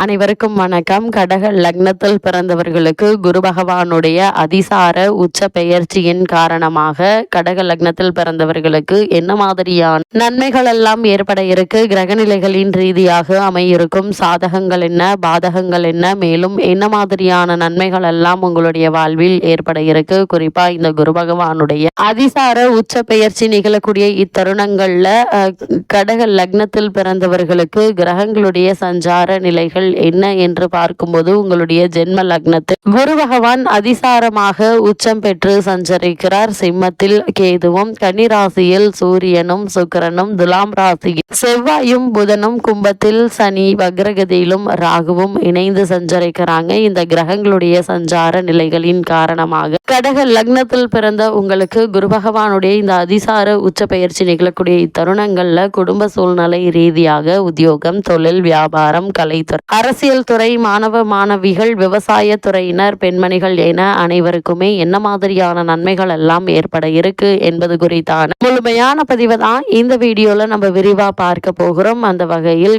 அனைவருக்கும் வணக்கம். கடக லக்னத்தில் பிறந்தவர்களுக்கு குரு பகவானுடைய அதிசார உச்ச பெயர்ச்சியின் காரணமாக கடக லக்னத்தில் பிறந்தவர்களுக்கு என்ன மாதிரியான நன்மைகள் எல்லாம் ஏற்பட இருக்கு, கிரகநிலைகளின் ரீதியாக அமையிருக்கும் சாதகங்கள் என்ன, பாதகங்கள் என்ன, மேலும் என்ன மாதிரியான நன்மைகள் எல்லாம் உங்களுடைய வாழ்வில் ஏற்பட இருக்கு. குறிப்பா இந்த குரு பகவானுடைய அதிசார உச்ச பெயர்ச்சி நிகழக்கூடிய இத்தருணங்கள்ல கடக லக்னத்தில் பிறந்தவர்களுக்கு கிரகங்களுடைய சஞ்சார நிலைகள் என்ன என்று பார்க்கும்போது உங்களுடைய ஜென்ம லக்னத்தில் குரு பகவான் அதிசாரமாக உச்சம் பெற்று சஞ்சரிக்கிறார். சிம்மத்தில் கேதுவும், கன்னிராசியில் சூரியனும் சுக்கிரனும், துலாம் ராசியில் செவ்வாயும் புதனும், கும்பத்தில் சனி வக்ரகதியிலும் ராகுவும் இணைந்து சஞ்சரிக்கிறாங்க. இந்த கிரகங்களுடைய சஞ்சார நிலைகளின் காரணமாக கடக லக்னத்தில் பிறந்த உங்களுக்கு குரு பகவானுடைய இந்த அதிசார உச்ச பயிற்சி நிகழக்கூடிய இத்தருணங்கள்ல குடும்ப சூழ்நிலை ரீதியாக உத்தியோகம், தொழில், வியாபாரம், கலைத்துறை, அரசியல் துறை, மாணவ மாணவிகள், விவசாய துறையினர், பெண்மணிகள் என அனைவருக்குமே என்ன மாதிரியான நன்மைகள் எல்லாம் ஏற்பட இருக்கு என்பது குறித்தான முழுமையான பதிவை தான் இந்த வீடியோல நம்ம விரிவா பார்க்க போகிறோம். அந்த வகையில்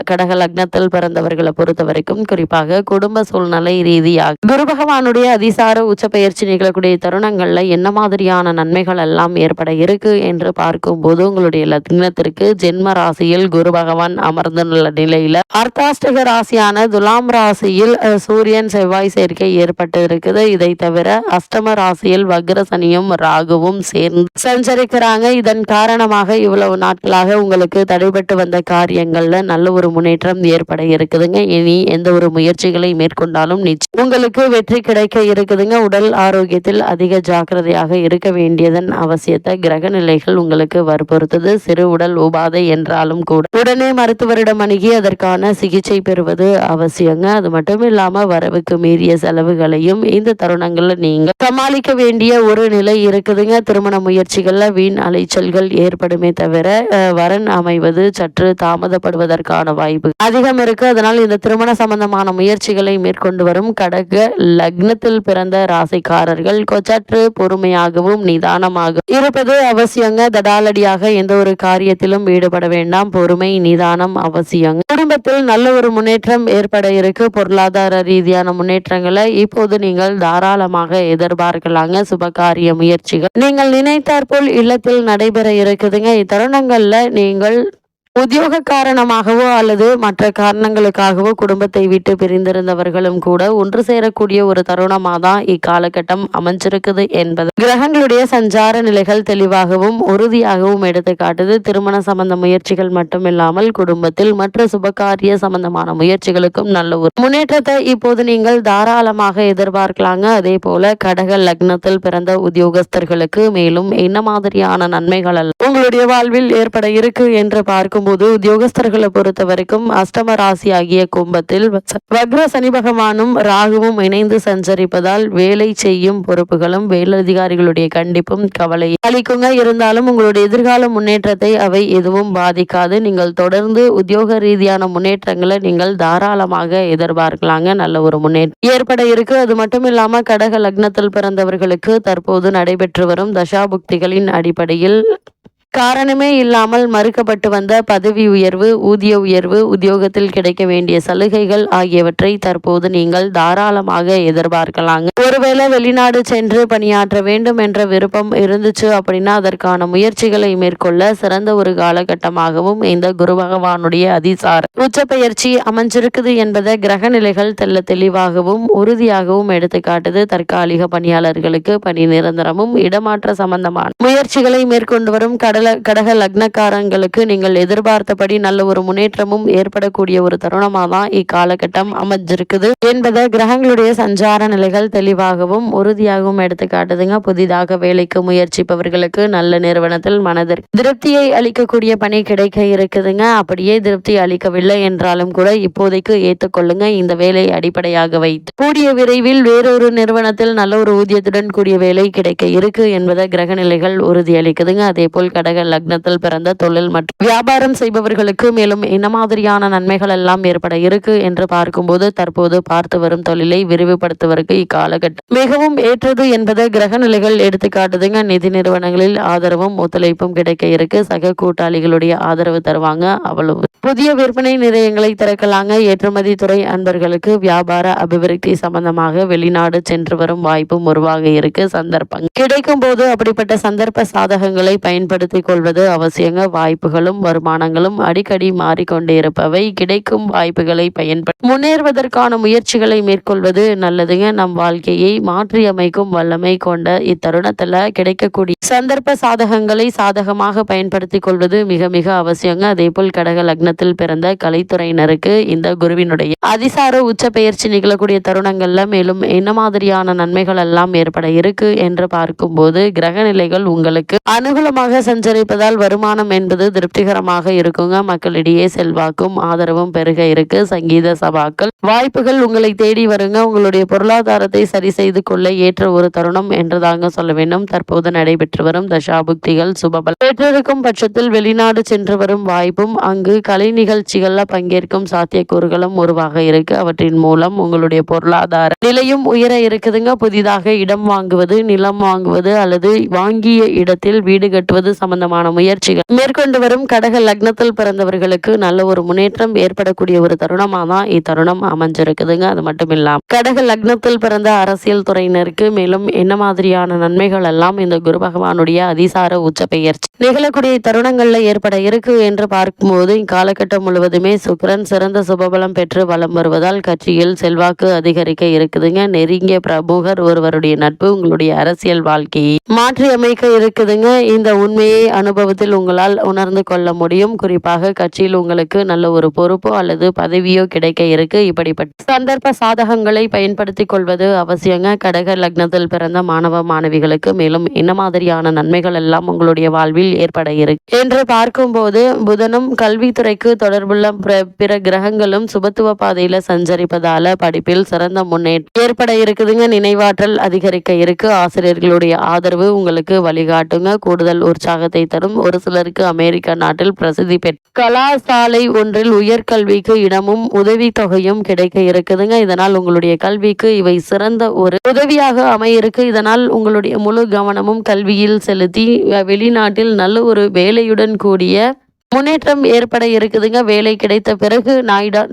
கடக லக்னத்தில் பிறந்தவர்களை பொறுத்த வரைக்கும் குறிப்பாக குடும்ப சூழ்நிலை ரீதியாக குரு பகவானுடைய அதிசார உச்ச பயிற்சி நிகழக்கூடிய தருணங்கள்ல என்ன மாதிரியான நன்மைகள் எல்லாம் ஏற்பட இருக்கு என்று பார்க்கும்போது உங்களுடைய லக்னத்திற்கு ஜென்ம ராசியில் குரு பகவான் அமர்ந்துள்ள நிலையில அர்த்தாஷ்டக ராசியான துலாம் ராசியில் சூரியன் செவ்வாய் சேர்க்கை ஏற்பட்டு இருக்குது. இதை தவிர அஷ்டம ராசியில் வக்ர சனியும் ராகுவும் சேர்ந்து சஞ்சரிக்கிறாங்க. இதன் காரணமாக இவ்வளவு நாட்களாக உங்களுக்கு தடைபட்டு வந்த காரியங்கள்ல நல்ல ஒரு முன்னேற்றம் ஏற்பட இருக்குதுங்க. இனி எந்த ஒரு முயற்சிகளை மேற்கொண்டாலும் நிச்சயம் உங்களுக்கு வெற்றி கிடைக்க இருக்குதுங்க. உடல் ஆரோக்கியத்தில் அதிக ஜாக்கிரதையாக இருக்க வேண்டியதன் அவசியத்தை கிரக நிலைகள் உங்களுக்கு வற்புறுத்தது. சிறு உடல் உபாதை என்றாலும் கூட உடனே மருத்துவரிடம் அணுகி அதற்கான சிகிச்சை பெறுவது அவசியங்க. அது மட்டும் இல்லாம வரவுக்கு மீறிய செலவுகளையும் இந்த தருணங்கள்ல நீங்க சமாளிக்க வேண்டிய ஒரு நிலை இருக்குதுங்க. திருமண முயற்சிகள்ல வீண் அலைச்சல்கள் ஏற்படுமே தவிர வரன் அமைவது சற்று தாமதப்படுவதற்கான வாய்ப்பு அதிகம் இருக்கு. அதனால் இந்த திருமண சம்பந்தமான முயற்சிகளை மேற்கொண்டு வரும் கடக லக்னத்தில் பிறந்த ராசிக்காரர்கள் சற்று பொறுமையாகவும் நிதானமாக இருப்பது அவசியங்க. தடாலடியாக எந்த ஒரு காரியத்திலும் ஈடுபட வேண்டாம். பொறுமை, நிதானம் அவசியம். குடும்பத்தில் நல்ல ஒரு முன்னேற்றம் ஏற்பட இருக்கு. பொருளாதார ரீதியான முன்னேற்றங்களை இப்போது நீங்கள் தாராளமாக எதிர்பார்க்கலாங்க. சுபகாரிய முயற்சிகள் நீங்கள் நினைத்தாற்போல் இல்லத்தில் நடைபெற இருக்குதுங்க. இத்தருணங்கள்ல நீங்கள் உத்தியோக காரணமாகவோ அல்லது மற்ற காரணங்களுக்காகவோ குடும்பத்தை விட்டு பிரிந்திருந்தவர்களும் கூட ஒன்று சேரக்கூடிய ஒரு தருணமாக தான் இக்காலகட்டம் அமைஞ்சிருக்குது என்பது கிரகங்களுடைய சஞ்சார நிலைகள் தெளிவாகவும் உறுதியாகவும் எடுத்து காட்டுது. திருமண சம்பந்த முயற்சிகள் மட்டுமில்லாமல் குடும்பத்தில் மற்ற சுபகாரிய சம்பந்தமான முயற்சிகளுக்கும் நல்ல ஒரு முன்னேற்றத்தை இப்போது நீங்கள் தாராளமாக எதிர்பார்க்கலாங்க. அதே போல கடக லக்னத்தில் பிறந்த உத்தியோகஸ்தர்களுக்கு மேலும் என்ன மாதிரியான நன்மைகள் உங்களுடைய வாழ்வில் ஏற்பட இருக்கு என்று பார்க்கும் போது உத்தியோகஸ்தர்களை பொறுத்த வரைக்கும் அஷ்டம ராசி ஆகிய கும்பத்தில் வக்ர சனி பகவானும் ராகுவும் இணைந்து சஞ்சரிப்பதால் வேலை செய்யும் பொறுப்புகளும் மேலதிகாரிகளுடைய கண்டிப்பும் கவலை அளிக்குங்க. இருந்தாலும் உங்களுடைய எதிர்கால முன்னேற்றத்தை அவை எதுவும் பாதிக்காது. நீங்கள் தொடர்ந்து உத்தியோக ரீதியான முன்னேற்றங்களை நீங்கள் தாராளமாக எதிர்பார்க்கலாங்க. நல்ல ஒரு முன்னேற்றம் ஏற்பட இருக்கு. அது மட்டும் இல்லாம கடக லக்னத்தில் பிறந்தவர்களுக்கு தற்போது நடைபெற்று வரும் தசாபுக்திகளின் அடிப்படையில் காரணமே இல்லாமல் மறுக்கப்பட்டு வந்த பதவி உயர்வு, ஊதிய உயர்வு, உத்தியோகத்தில் கிடைக்க வேண்டிய சலுகைகள் ஆகியவற்றை தற்போது நீங்கள் தாராளமாக எதிர்பார்க்கலாங்க. ஒருவேளை வெளிநாடு சென்று பணியாற்ற வேண்டும் என்ற விருப்பம் இருந்துச்சு அப்படின்னா அதற்கான முயற்சிகளை மேற்கொள்ள சிறந்த ஒரு காலகட்டமாகவும் இந்த குரு பகவானுடைய அதிசார உச்ச பெயர்ச்சி அமைஞ்சிருக்குது என்பதை கிரக நிலைகள் தெளிவாகவும் உறுதியாகவும் எடுத்து காட்டுது. தற்காலிக பணியாளர்களுக்கு பணி நிரந்தரமும் இடமாற்ற சம்பந்தமான முயற்சிகளை மேற்கொண்டு வரும் கடக லக்னக்காரங்களுக்கு நீங்கள் எதிர்பார்த்தபடி நல்ல ஒரு முன்னேற்றமும் ஏற்படக்கூடிய ஒரு தருணமாக தான் இக்காலகட்டம் அமைஞ்சிருக்குது என்பதை கிரகங்களுடைய சஞ்சார நிலைகள் தெளிவாகவும் உறுதியாகவும் எடுத்து காட்டுதுங்க. புதிதாக வேலைக்கு முயற்சிப்பவர்களுக்கு நல்ல நிறுவனத்தில் மனதிற்கு திருப்தியை அளிக்கக்கூடிய பணி கிடைக்க இருக்குதுங்க. அப்படியே திருப்தி அளிக்கவில்லை என்றாலும் கூட இப்போதைக்கு ஏற்றுக்கொள்ளுங்க. இந்த வேலையை அடிப்படையாக வைத்து கூடிய விரைவில் வேறொரு நிறுவனத்தில் நல்ல ஒரு ஊதியத்துடன் கூடிய வேலை கிடைக்க இருக்கு என்பதை கிரக நிலைகள் உறுதி அளிக்குதுங்க. அதே போல் கடக லக்னத்தில் பிறந்த தொழில் மற்றும் வியாபாரம் செய்பவர்களுக்கு மேலும் என்ன மாதிரியான நன்மைகள் எல்லாம் ஏற்பட இருக்கு என்று பார்க்கும்போது, தற்போது பார்த்து வரும் தொழிலை விரிவுபடுத்துவதற்கு இக்காலகட்டம் மிகவும் ஏற்றது என்பதை கிரக நிலைகள் எடுத்துக்காட்டுதுங்க. நிதி நிறுவனங்களில் ஆதரவும் ஒத்துழைப்பும் கிடைக்க இருக்கு. சக கூட்டாளிகளுடைய ஆதரவு தருவாங்க. அவ்வளவு புதிய விற்பனை நிலையங்களை திறக்கலாங்க. ஏற்றுமதி துறை அன்பர்களுக்கு வியாபார அபிவிருத்தி சம்பந்தமாக வெளிநாடு சென்று வரும் வாய்ப்பும் உருவாக இருக்கு. சந்தர்ப்பம் கிடைக்கும் போது அப்படிப்பட்ட சந்தர்ப்ப சாதகங்களை பயன்படுத்திக் கொள்வது அவசியங்க. வாய்ப்புகளும் வருமானங்களும் அடிக்கடி மாறிக்கொண்டே இருப்பவை. கிடைக்கும் வாய்ப்புகளை பயன்படுத்தி முன்னேறுவதற்கான முயற்சிகளை மேற்கொள்வது நல்லதுங்க. நம் வாழ்க்கையை மாற்றி அமைக்கும் வல்லமை கொண்ட இத்தருணத்துல கிடைக்கக்கூடிய சந்தர்ப்ப சாதகங்களை சாதகமாக பயன்படுத்திக் கொள்வது மிக மிக அவசியங்க. அதே போல் கடக லக்னத்தில் பிறந்த கலைத்துறையினருக்கு இந்த குருவினுடைய அதிசார உச்ச பெயர்ச்சி நிகழக்கூடிய தருணங்கள்ல மேலும் என்ன மாதிரியான நன்மைகள் எல்லாம் ஏற்பட இருக்கு என்று பார்க்கும்போது, கிரக நிலைகள் உங்களுக்கு அனுகூலமாக சஞ்சரிப்பதால் வருமானம் என்பது திருப்திகரமாக இருக்குங்க. மக்களிடையே செல்வாக்கும் ஆதரவும் பெருக இருக்கு. சங்கீத சபாக்கள் வாய்ப்புகள் உங்களை தேடி வருங்க. உங்களுடைய பொருளாதாரத்தை சரி செய்து கொள்ள ஏற்ற ஒரு தருணம் என்றுதாங்க சொல்ல வேண்டும். தற்போது நடைபெற்று வரும் தசாபுக்திகள் சுபபல் பெற்றிருக்கும் பட்சத்தில் வெளிநாடு சென்று வரும் வாய்ப்பும், அங்கு கலை நிகழ்ச்சிகள்ல பங்கேற்கும் சாத்தியக்கூறுகளும் உருவாக இருக்கு. அவற்றின் மூலம் உங்களுடைய பொருளாதார நிலையும் உயர இருக்குதுங்க. புதிதாக இடம் வாங்குவது, நிலம் வாங்குவது அல்லது வாங்கிய இடத்தில் வீடு கட்டுவது சம்பந்தமான முயற்சிகள் மேற்கொண்டு வரும் கடக லக்னத்தில் பிறந்தவர்களுக்கு நல்ல ஒரு முன்னேற்றம் ஏற்படக்கூடிய ஒரு தருணமா தான் இத்தருணம் அமைஞ்சிருக்குதுங்க. அது மட்டும் இல்லாம கடக லக்னத்தில் பிறந்த அரசியல் துறையினருக்கு மேலும் என்ன மாதிரியான நன்மைகள் எல்லாம் இந்த குரு பகவானுடைய அதிசார உச்ச பெயர்ச்சி நிகழக்கூடிய தருணங்கள்ல ஏற்பட இருக்கு என்று பார்க்கும்போது, இக்காலகட்டம் முழுவதுமே சுக்கிரன் சிறந்த சுபபலம் பெற்று வலம் வருவதால் கட்சியில் செல்வாக்கு அதிகரிக்க இருக்குதுங்க. நெருங்கிய பிரமுகர் ஒருவருடைய நட்பு உங்களுடைய அரசியல் வாழ்க்கையை மாற்றி அமைக்க இருக்குதுங்க. இந்த உண்மையை அனுபவத்தில் உங்களால் உணர்ந்து கொள்ள முடியும். குறிப்பாக கட்சியில் உங்களுக்கு நல்ல ஒரு பொறுப்போ அல்லது பதவியோ கிடைக்க இருக்கு. இப்படிப்பட்ட சந்தர்ப்ப சாதகங்களை பயன்படுத்திக் கொள்வது அவசியங்க. கடக லக்னத்தில் பிறந்த மாணவ மாணவிகளுக்கு மேலும் என்ன மாதிரியான நன்மைகள் எல்லாம் உங்களுடைய வாழ்வில் ஏற்பட இருக்கு என்று பார்க்கும்போது, புதனும் கல்வித்துறைக்கு தொடர்புள்ள பிற கிரகங்களும் சுபத்துவ பாதையில சஞ்சரிப்பதால படிப்பில் சிறந்த முன்னேற்றம் ஏற்பட இருக்குதுங்க. நினைவாற்றல் அதிகரிக்க இருக்கு. ஆசிரியர்களுடைய ஆதரவு உங்களுக்கு வழிகாட்டுங்க. கூடுதல் உற்சாகத்தை தரும். ஒரு சிலருக்கு அமெரிக்க நாட்டில் பிரசித்தி பெற்ற கலாசாலை ஒன்றில் உயர்கல்விக்கு இடமும் உதவி தொகையும் கிடைக்க இருக்குதுங்க. இதனால் உங்களுடைய கல்விக்கு இவை சிறந்த ஒரு உதவியாக அமையிருக்கு. இதனால் உங்களுடைய முழு கவனமும் கல்வியில் செலுத்தி வெளிநாட்டில் நல்ல ஒரு வேலையுடன் கூடிய முன்னேற்றம் ஏற்பட இருக்குதுங்க. வேலை கிடைத்த பிறகு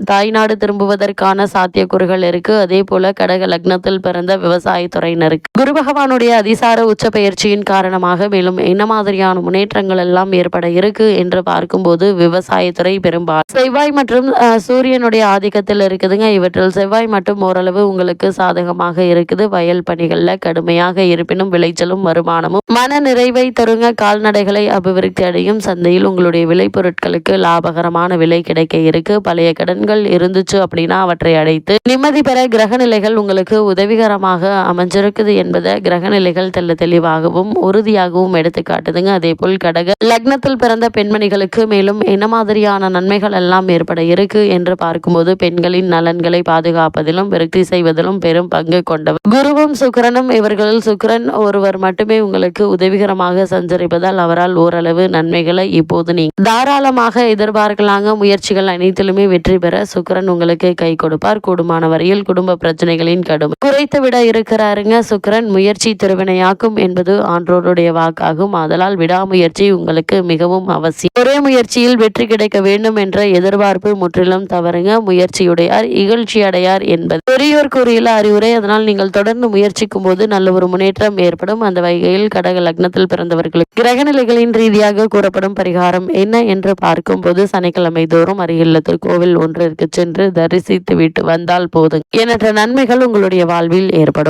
தாய்நாடு திரும்புவதற்கான சாத்தியக்கூறுகள் இருக்கு. அதே போல கடக லக்னத்தில் பிறந்த விவசாயத்துறையினருக்கு குரு பகவானுடைய அதிசார உச்ச பயிற்சியின் காரணமாக மேலும் என்ன மாதிரியான முன்னேற்றங்கள் எல்லாம் ஏற்பட இருக்கு என்று பார்க்கும்போது, விவசாயத்துறை பெரும்பாலும் செவ்வாய் மற்றும் சூரியனுடைய ஆதிக்கத்தில் இருக்குதுங்க. இவற்றில் செவ்வாய் மட்டும் ஓரளவு உங்களுக்கு சாதகமாக இருக்குது. வயல் பணிகள்ல கடுமையாக இருப்பினும் விளைச்சலும் வருமானமும் மன நிறைவை தருங்க. கால்நடைகளை அபிவிருத்தி அடையும். சந்தையில் உங்களுடைய விலை பொருட்களுக்கு லாபகரமான விலை கிடைக்க இருக்கு. பழைய கடன்கள் இருந்துச்சு அப்படின்னா அவற்றை அடைத்து நிம்மதி பெற கிரக நிலைகள் உங்களுக்கு உதவிகரமாக அமைஞ்சிருக்குது என்பதை கிரக நிலைகள் தெளிவாகவும் உறுதியாகவும் எடுத்து காட்டுதுங்க. அதே போல் கடக லக்னத்தில் பிறந்த பெண்மணிகளுக்கு மேலும் என்ன மாதிரியான நன்மைகள் எல்லாம் ஏற்பட இருக்கு என்று பார்க்கும்போது, பெண்களின் நலன்களை பாதுகாப்பதிலும் விருத்தி செய்வதிலும் பெரும் பங்கு கொண்டவர் குருவும் சுக்கிரனும். இவர்களில் சுக்கிரன் ஒருவர் மட்டுமே உங்களுக்கு உதவிகரமாக சஞ்சரிப்பதால் அவரால் ஓரளவு நன்மைகளை இப்போது நீங்க தாராளமாக எதிர்பார்க்கலாங்க. முயற்சிகள் அனைத்திலுமே வெற்றி பெற சுக்கிரன் உங்களுக்கு கை கொடுப்பார். கூடுமான வரையில் குடும்ப பிரச்சனைகளின் கடும் குறைத்து விட இருக்கிறாருங்க. சுக்கிரன் முயற்சி திருவினையாக்கும் என்பது ஆன்றோருடைய வாக்காகும். அதனால் விடாமுயற்சி உங்களுக்கு மிகவும் அவசியம். ஒரே முயற்சியில் வெற்றி கிடைக்க வேண்டும் என்ற எதிர்பார்ப்பு முற்றிலும் தவறுங்க. முயற்சியுடையார் இகழ்ச்சி அடையார் என்பது பெரியோர் கூறியுள்ள அறிவுரை. அதனால் நீங்கள் தொடர்ந்து முயற்சிக்கும் போது நல்ல ஒரு முன்னேற்றம் ஏற்படும். அந்த வகையில் கடக லக்னத்தில் பிறந்தவர்களுக்கு கிரகநிலைகளின் ரீதியாக கூறப்படும் பரிகாரம் என்ன என்று பார்க்கும்போது, சனிக்கிழமை தோறும் அருகிலுள்ள கோவில் ஒன்றிற்கு சென்று தரிசித்து விட்டு வந்தால் போதும். எண்ணற்ற நன்மைகள் உங்களுடைய வாழ்வில் ஏற்படும்.